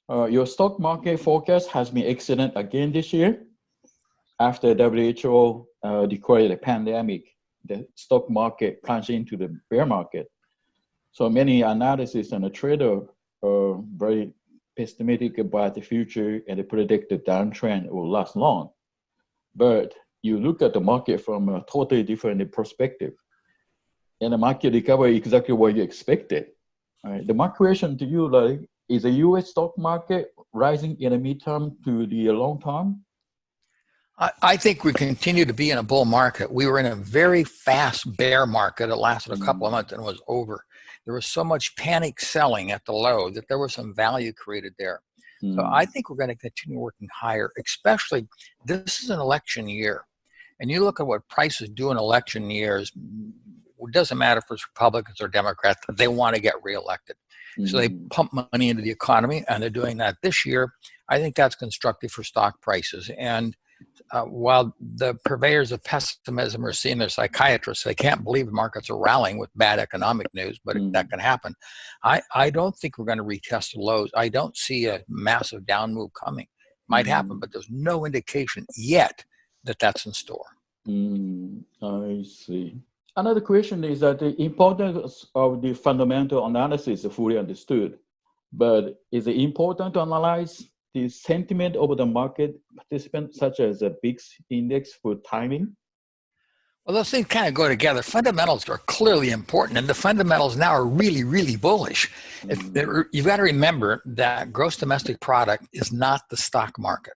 Your stock market forecast has been excellent again this year. After WHO declared a pandemic, the stock market plunged into the bear market. So many analysts and traders are very pessimistic about the future and they predict the downtrend will last long. But you look at the market from a totally different perspective. And the market recovery exactly what you expected. Right? My question to you, like, is the U.S. stock market rising in the midterm to the long term? I think we continue to be in a bull market. We were in a very fast bear market. It lasted a couple of months and it was over. There was so much panic selling at the low that there was some value created there. So I think we're going to continue working higher, especially this is an election year. And you look at what prices do in election years, it doesn't matter if it's Republicans or Democrats, they want to get reelected. So they pump money into the economy, and they're doing that this year. I think that's constructive for stock prices. And while the purveyors of pessimism are seeing their psychiatrists, they can't believe the markets are rallying with bad economic news, but that can happen. I don't think we're going to retest the lows. I don't see a massive down move coming. Might happen, but there's no indication yet that that's in store. I see. Another question is that the importance of the fundamental analysis is fully understood, but is it important to analyze the sentiment of the market participants, such as a big index for timing? Well, those things kind of go together. Fundamentals are clearly important, and the fundamentals now are really, really bullish. You've got to remember that gross domestic product is not the stock market.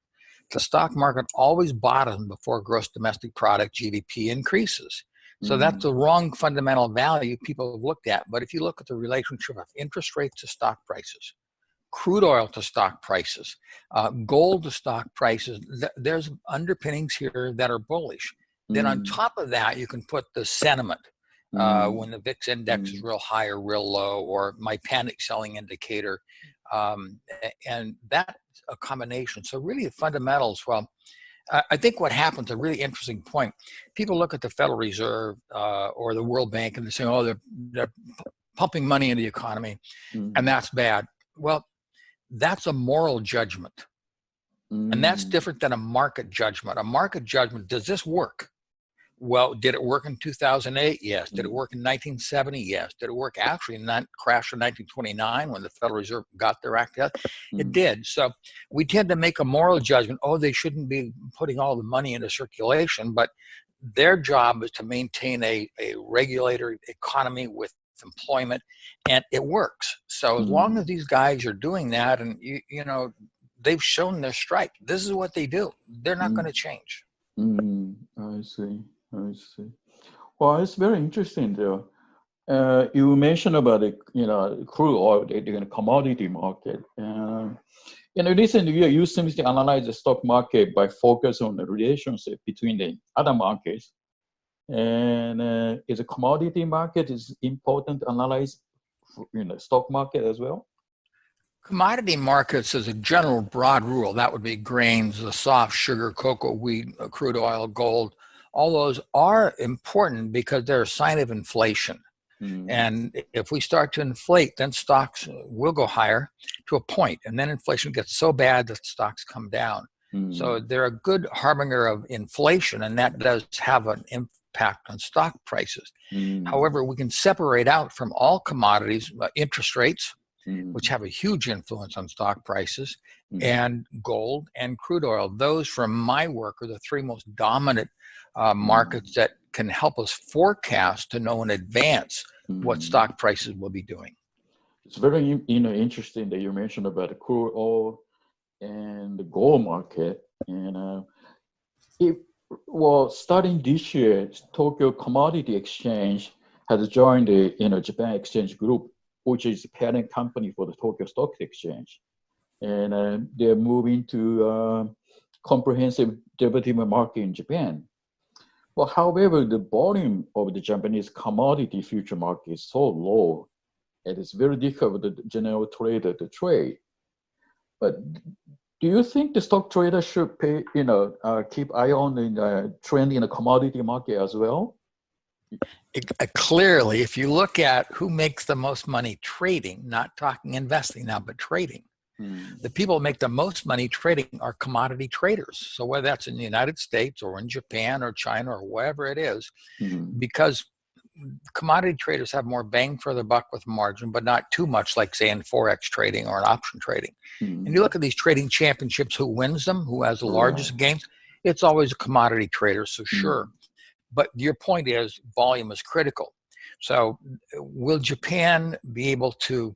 The stock market always bottoms before gross domestic product GDP increases. So that's the wrong fundamental value people have looked at. But if you look at the relationship of interest rates to stock prices, crude oil to stock prices, gold to stock prices, there's underpinnings here that are bullish. Then on top of that, you can put the sentiment when the VIX index is real high or real low, or my panic selling indicator. And that's a combination. So really the fundamentals, well, I think what happens, a really interesting point, people look at the Federal Reserve or the World Bank and they say, oh, they're pumping money into the economy and that's bad. Well, that's a moral judgment. And that's different than a market judgment. A market judgment, does this work? Well, did it work in 2008? Yes. Did it work in 1970? Yes. Did it work actually in that crash in 1929 when the Federal Reserve got their act out? It did. So we tend to make a moral judgment. Oh, they shouldn't be putting all the money into circulation, but their job is to maintain a regulated economy with employment, and it works. So as long as these guys are doing that, and you know, they've shown their strike. This is what they do. They're not going to change. I see. Well, it's very interesting though. You mentioned about the crude oil, the commodity market. In the recent year, you seem to analyze the stock market by focus on the relationship between the other markets. And is the commodity market is important to analyze stock market as well? Commodity markets, as a general broad rule, that would be grains, the soft sugar, cocoa, wheat, crude oil, gold. All those are important because they're a sign of inflation. And if we start to inflate, then stocks will go higher to a point. And then inflation gets so bad that stocks come down. So they're a good harbinger of inflation, and that does have an impact on stock prices. However, we can separate out from all commodities, interest rates, which have a huge influence on stock prices, and gold and crude oil. Those, from my work, are the three most dominant markets that can help us forecast to know in advance what stock prices will be doing. It's very interesting that you mentioned about the crude oil and the gold market. And starting this year, Tokyo Commodity Exchange has joined the Japan Exchange Group, which is the parent company for the Tokyo Stock Exchange. And they're moving to comprehensive derivative market in Japan. Well, however, the volume of the Japanese commodity future market is so low, and it's very difficult for the general trader to trade. But do you think the stock trader should keep eye on the trend in the commodity market as well? Clearly, if you look at who makes the most money trading, not talking investing now, but trading, The people that make the most money trading are commodity traders. So whether that's in the United States or in Japan or China or wherever it is, because commodity traders have more bang for the buck with margin, but not too much like, say, in Forex trading or in option trading. And you look at these trading championships, who wins them, who has the largest gains, it's always a commodity trader, so sure. But your point is volume is critical. So will Japan be able to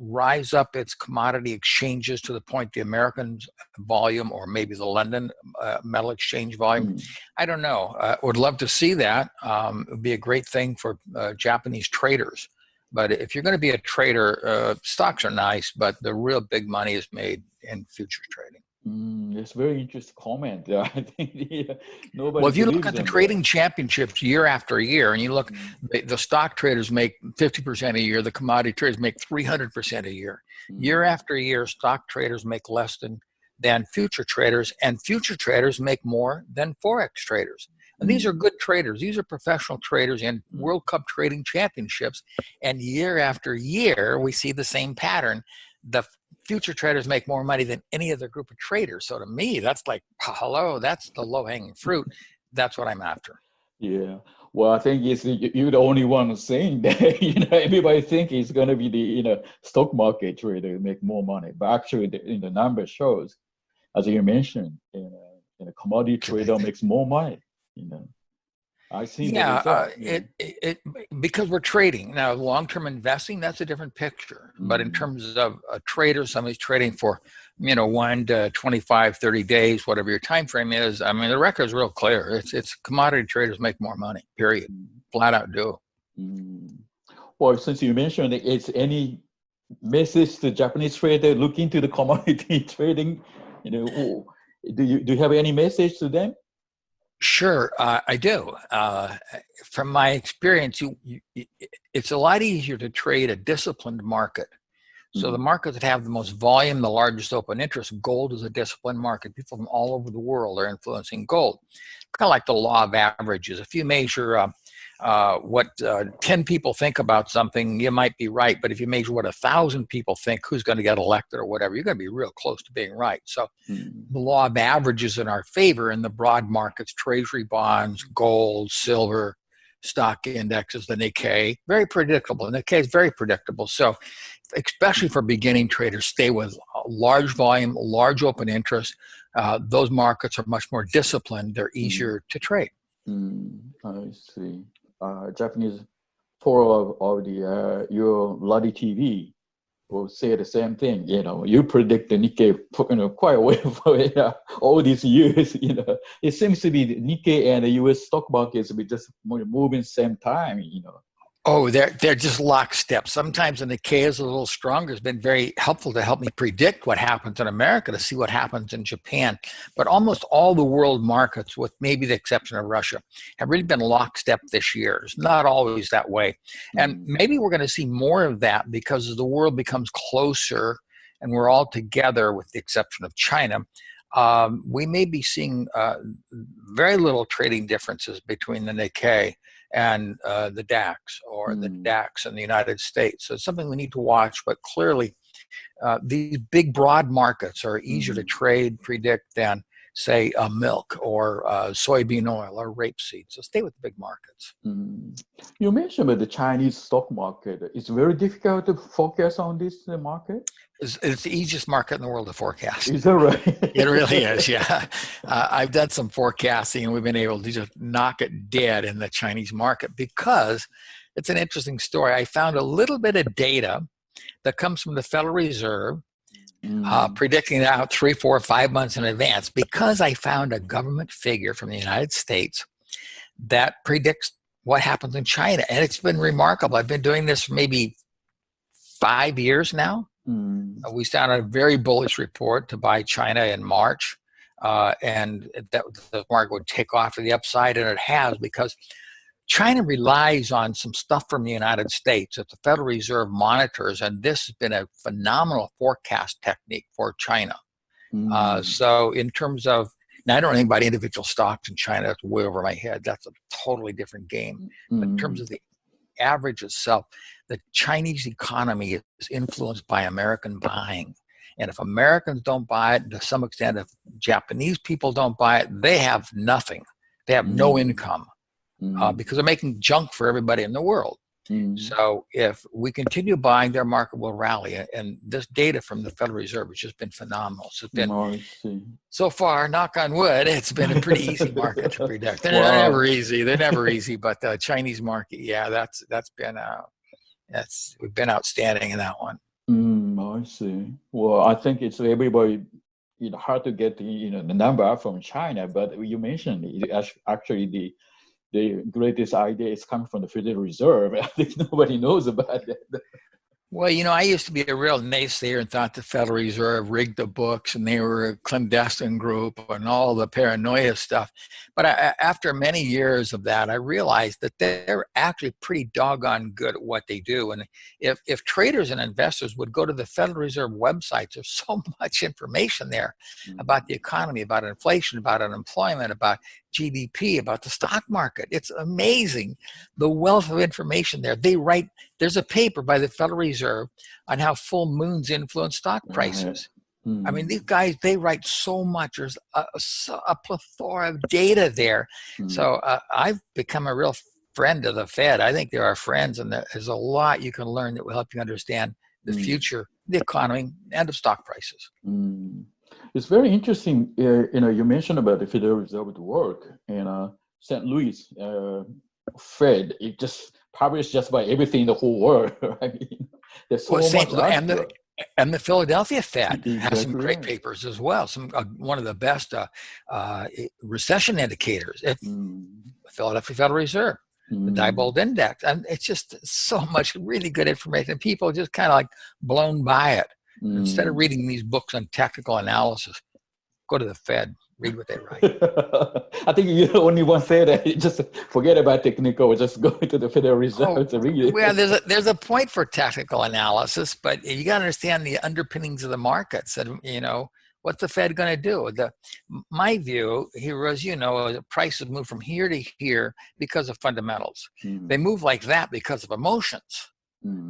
rise up its commodity exchanges to the point the American volume or maybe the London metal exchange volume? I don't know. Would love to see that. It would be a great thing for Japanese traders. But if you're going to be a trader, stocks are nice, but the real big money is made in futures trading. It's a very interesting comment. I think nobody. Well, if you look at the trading championships year after year, and you look, the stock traders make 50% a year, the commodity traders make 300% a year. Year after year, stock traders make less than future traders, and future traders make more than Forex traders. And these are good traders. These are professional traders in World Cup trading championships. And year after year, we see the same pattern. The future traders make more money than any other group of traders. So to me, that's like, hello, that's the low-hanging fruit. That's what I'm after. Yeah. Well, I think you're the only one saying that. Everybody think it's going to be the stock market trader make more money, but actually the number shows, as you mentioned, a commodity trader makes more money. I see. Because we're trading now. Long-term investing, that's a different picture. But in terms of a trader, somebody's trading for 1 to 25, 30 days, whatever your time frame is. I mean, the record is real clear. It's commodity traders make more money. Period. Flat out do. Well, since you mentioned it, it's any message to Japanese trader looking into the commodity trading, do you have any message to them? Sure, I do. From my experience, it's a lot easier to trade a disciplined market. So the markets that have the most volume, the largest open interest, gold is a disciplined market. People from all over the world are influencing gold. Kind of like the law of averages. If you measure what 10 people think about something, you might be right. But if you measure what 1,000 people think, who's going to get elected or whatever, you're going to be real close to being right. So the law of averages in our favor in the broad markets, treasury bonds, gold, silver, stock indexes, the Nikkei, very predictable. The Nikkei is very predictable. So especially for beginning traders, stay with large volume, large open interest. Those markets are much more disciplined. They're easier to trade. I see. Japanese forum of the your Laddie TV will say the same thing. You predict the Nikkei quite a way for all these years. It seems to be the Nikkei and the U.S. stock markets will be just moving same time. Oh, they're just lockstep. Sometimes the Nikkei is a little stronger. It's been very helpful to help me predict what happens in America, to see what happens in Japan. But almost all the world markets, with maybe the exception of Russia, have really been lockstep this year. It's not always that way. And maybe we're going to see more of that because as the world becomes closer and we're all together, with the exception of China, we may be seeing very little trading differences between the Nikkei and the DAX, or the DAX in the United States. So it's something we need to watch, but clearly these big broad markets are easier to trade, predict than, say, milk or soybean oil or rapeseed. So stay with the big markets. You mentioned about the Chinese stock market. It's very difficult to focus on this market. It's the easiest market in the world to forecast. Is that right? It really is, yeah. I've done some forecasting, and we've been able to just knock it dead in the Chinese market because it's an interesting story. I found a little bit of data that comes from the Federal Reserve predicting out 3, 4, 5 months in advance, because I found a government figure from the United States that predicts what happens in China. And it's been remarkable. I've been doing this for maybe 5 years now. We found a very bullish report to buy China in March, and that the market would take off to the upside, and it has, because China relies on some stuff from the United States that the Federal Reserve monitors, and this has been a phenomenal forecast technique for China. So in terms of, now I don't know anything about individual stocks in China, that's way over my head. That's a totally different game. But in terms of the average itself, the Chinese economy is influenced by American buying. And if Americans don't buy it, to some extent, if Japanese people don't buy it, they have nothing. They have no income because they're making junk for everybody in the world. So if we continue buying, their market will rally. And this data from the Federal Reserve has just been phenomenal. So it's been, so far, knock on wood, it's been a pretty easy market to predict. They're never easy. They're never easy. But the Chinese market, we've been outstanding in that one. I see. Well, I think it's everybody, hard to get the number from China. But you mentioned actually the greatest idea is coming from the Federal Reserve. I think nobody knows about that. Well, I used to be a real naysayer and thought the Federal Reserve rigged the books and they were a clandestine group and all the paranoia stuff. But after many years of that, I realized that they're actually pretty doggone good at what they do. And if traders and investors would go to the Federal Reserve websites, there's so much information there about the economy, about inflation, about unemployment, about GDP, about the stock market. It's amazing the wealth of information there. There's a paper by the Federal Reserve on how full moons influence stock prices. I mean, these guys, they write so much. There's a plethora of data there. So I've become a real friend of the Fed. I think they're our friends, and there's a lot you can learn that will help you understand the future, the economy, and of stock prices. It's very interesting. You mentioned about the Federal Reserve work, and St. Louis Fed. It just published just about everything in the whole world. Right? There's so much. And the Philadelphia Fed has some great papers as well. One of the best recession indicators. Philadelphia Federal Reserve, the Diebold Index, and it's just so much really good information. And people are just kind of like blown by it. Instead of reading these books on technical analysis, go to the Fed, read what they write. I think you're the only one say that. Just forget about technical, just go to the Federal Reserve to read it. Well, there's a point for technical analysis, but you got to understand the underpinnings of the markets. And what's the Fed going to do? My view here was, the prices move from here to here because of fundamentals. They move like that because of emotions.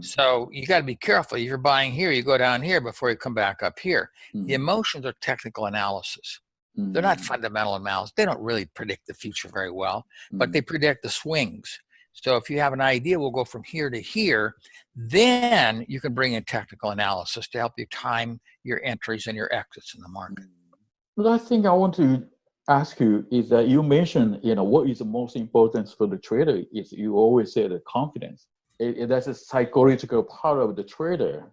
So you got to be careful. If you're buying here, you go down here before you come back up here. The emotions are technical analysis. They're not fundamental analysis. They don't really predict the future very well, but they predict the swings. So if you have an idea, we'll go from here to here, then you can bring in technical analysis to help you time your entries and your exits in the market. Well, I think I want to ask you is that you mentioned, what is the most important for the trader is you always say the confidence. That's a psychological part of the trader.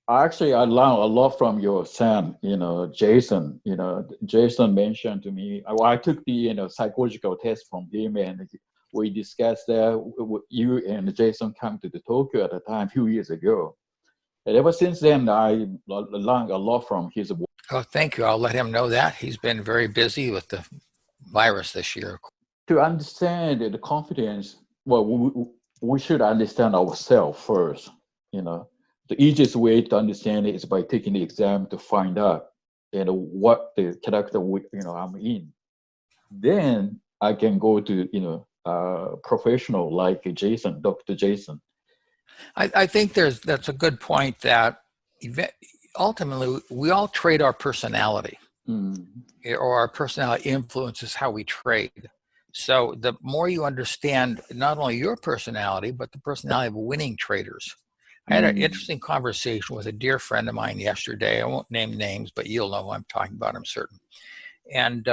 I learned a lot from your son, Jason. Jason mentioned to me, I took the psychological test from him, and we discussed that. You and Jason came to the Tokyo at the time a few years ago. And ever since then, I learned a lot from his work. Oh, thank you. I'll let him know that. He's been very busy with the virus this year. To understand the confidence, we should understand ourselves first. The easiest way to understand it is by taking the exam to find out what the character I'm in. Then I can go to professional like Jason, Dr. Jason. I think that's a good point. That ultimately we all trade our personality, or our personality influences how we trade. So the more you understand not only your personality, but the personality of winning traders. I had an interesting conversation with a dear friend of mine yesterday. I won't name names, but you'll know who I'm talking about, I'm certain. And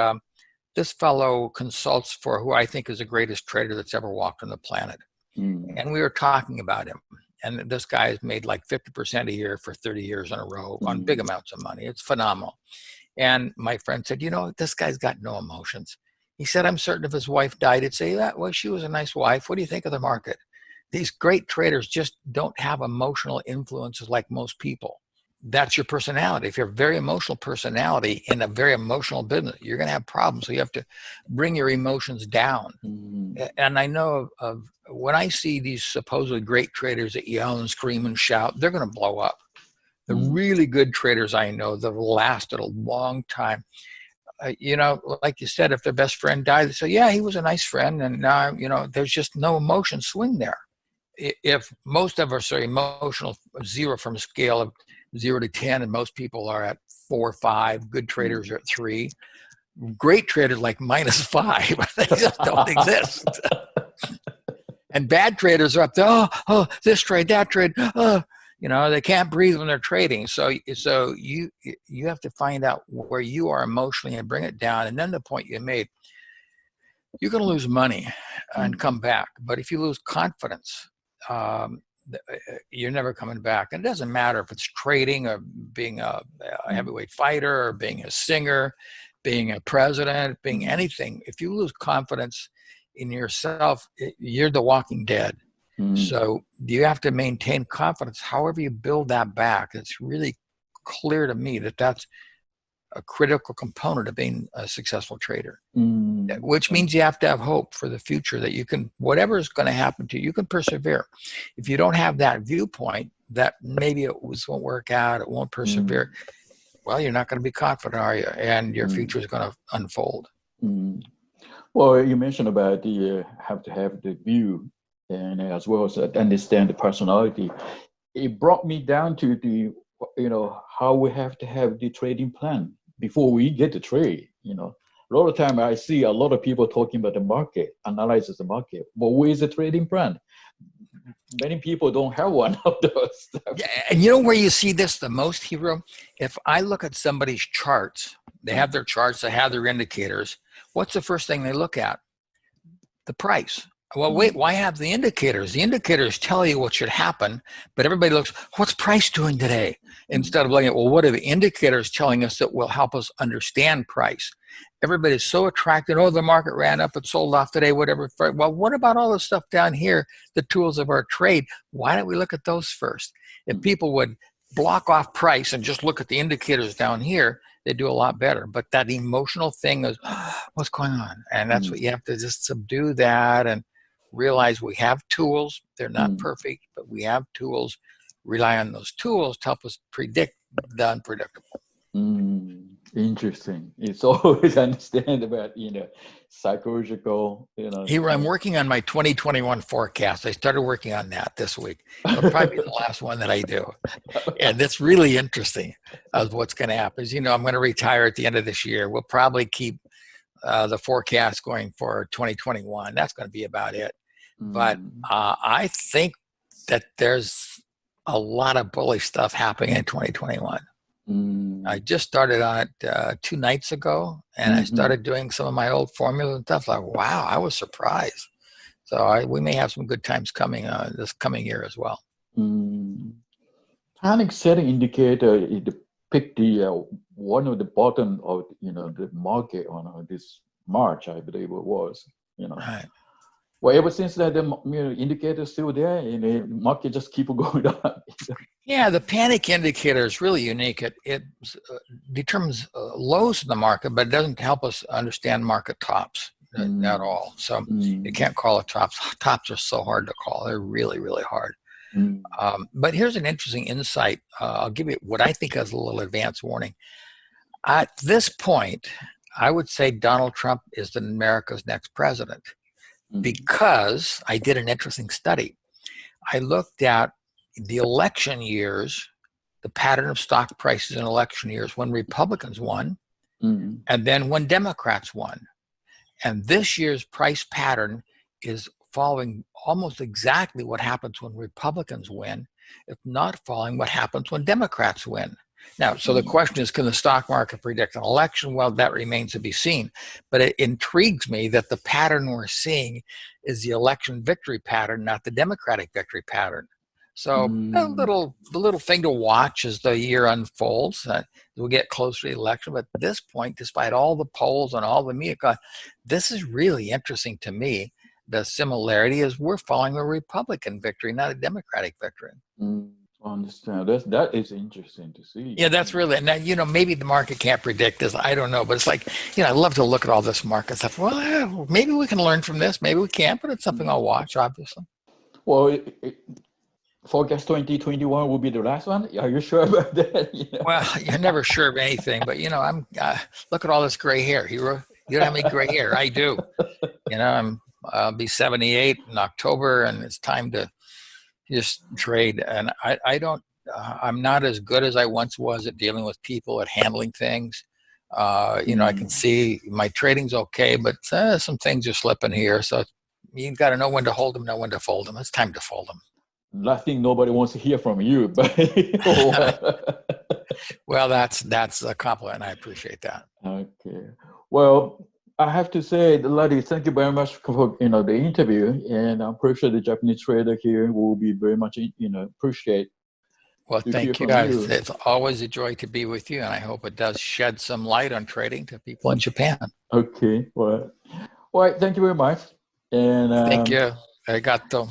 this fellow consults for who I think is the greatest trader that's ever walked on the planet. And we were talking about him. And this guy has made like 50% a year for 30 years in a row on big amounts of money. It's phenomenal. And my friend said, this guy's got no emotions. He said, I'm certain if his wife died, he'd say, well, she was a nice wife. What do you think of the market? These great traders just don't have emotional influences like most people. That's your personality. If you're a very emotional personality in a very emotional business, you're going to have problems. So you have to bring your emotions down. And I know of when I see these supposedly great traders that yell and scream and shout, they're going to blow up. The really good traders I know that have lasted a long time, like you said, if their best friend died, they say, yeah, he was a nice friend. And now, there's just no emotion swing there. If most of us are emotional 0 from a scale of 0 to 10, and most people are at 4 or 5. Good traders are at 3. Great traders like -5. They just don't exist. And bad traders are up there. Oh, this trade, that trade. They can't breathe when they're trading. So you have to find out where you are emotionally and bring it down. And then the point you made, you're going to lose money and come back. But if you lose confidence, you're never coming back. And it doesn't matter if it's trading or being a heavyweight fighter or being a singer, being a president, being anything. If you lose confidence in yourself, you're the walking dead. So you have to maintain confidence. However you build that back, it's really clear to me that that's a critical component of being a successful trader, which means you have to have hope for the future, that you can, whatever is going to happen to you, you can persevere. If you don't have that viewpoint that maybe it won't work out, it won't persevere, well, you're not going to be confident, are you? And your future is going to unfold. Well, you mentioned about the have to have the view, and as well as understand the personality. It brought me down to the, how we have to have the trading plan before we get to trade. A lot of time I see a lot of people talking about the market, analyzes the market, but where's the trading plan? Many people don't have one of those. Yeah, and where you see this the most, Hero? If I look at somebody's charts, they have their charts, they have their indicators. What's the first thing they look at? The price. Well, wait, why have the indicators? The indicators tell you what should happen, but everybody looks, what's price doing today? Instead of looking at, well, what are the indicators telling us that will help us understand price? Everybody's so attracted, the market ran up, it sold off today, whatever. Well, what about all the stuff down here, the tools of our trade? Why don't we look at those first? If people would block off price and just look at the indicators down here, they do a lot better. But that emotional thing is, what's going on? And that's what you have to just subdue that and realize we have tools. They're not perfect, but we have tools. Rely on those tools to help us predict the unpredictable. Interesting. It's always understand about, psychological, Here, I'm working on my 2021 forecast. I started working on that this week. It'll probably be the last one that I do. And it's really interesting of what's going to happen. I'm going to retire at the end of this year. We'll probably keep the forecast going for 2021. That's going to be about it. But I think that there's a lot of bullish stuff happening in 2021. I just started on it 2 nights ago, and I started doing some of my old formulas and stuff. Like, wow, I was surprised. So we may have some good times coming this coming year as well. Panic setting indicator, it picked the one of the bottom of the market on this March, I believe it was. Right. Well, ever since that, the indicator is still there, and the market just keep going up. Yeah, the panic indicator is really unique. It determines lows in the market, but it doesn't help us understand market tops at all. So you can't call it tops. Tops are so hard to call. They're really, really hard. But here's an interesting insight. I'll give you what I think is a little advance warning. At this point, I would say Donald Trump is America's next president. Because I did an interesting study. I looked at the election years, the pattern of stock prices in election years when Republicans won, and then when Democrats won. And this year's price pattern is following almost exactly what happens when Republicans win, if not following what happens when Democrats win. Now, so the question is, can the stock market predict an election? Well, that remains to be seen. But it intrigues me that the pattern we're seeing is the election victory pattern, not the Democratic victory pattern. So the little thing to watch as the year unfolds. We'll get closer to the election. But at this point, despite all the polls and all the media, this is really interesting to me. The similarity is we're following a Republican victory, not a Democratic victory. I understand. That is interesting to see. Yeah, that's really, now, maybe the market can't predict this. I don't know. But it's like, I love to look at all this market stuff. Well, maybe we can learn from this. Maybe we can't, but it's something I'll watch, obviously. Well, forecast 2021 will be the last one. Are you sure about that? Well, you're never sure of anything, but I'm look at all this gray hair. You don't have any gray hair. I do. I'll be 78 in October, and it's time to just trade. And I don't I'm not as good as I once was at dealing with people, at handling things. I can see my trading's okay, but some things are slipping here. So you've got to know when to hold them, know when to fold them. It's time to fold them. Nothing nobody wants to hear from you, but well, that's a compliment. I appreciate that. Okay. Well, I have to say, Larry, thank you very much for the interview, and I'm pretty sure the Japanese trader here will be very much appreciate. Well, thank you guys. It's always a joy to be with you, and I hope it does shed some light on trading to people in Japan. Okay. Well, all right. Thank you very much. And thank you. Arigato.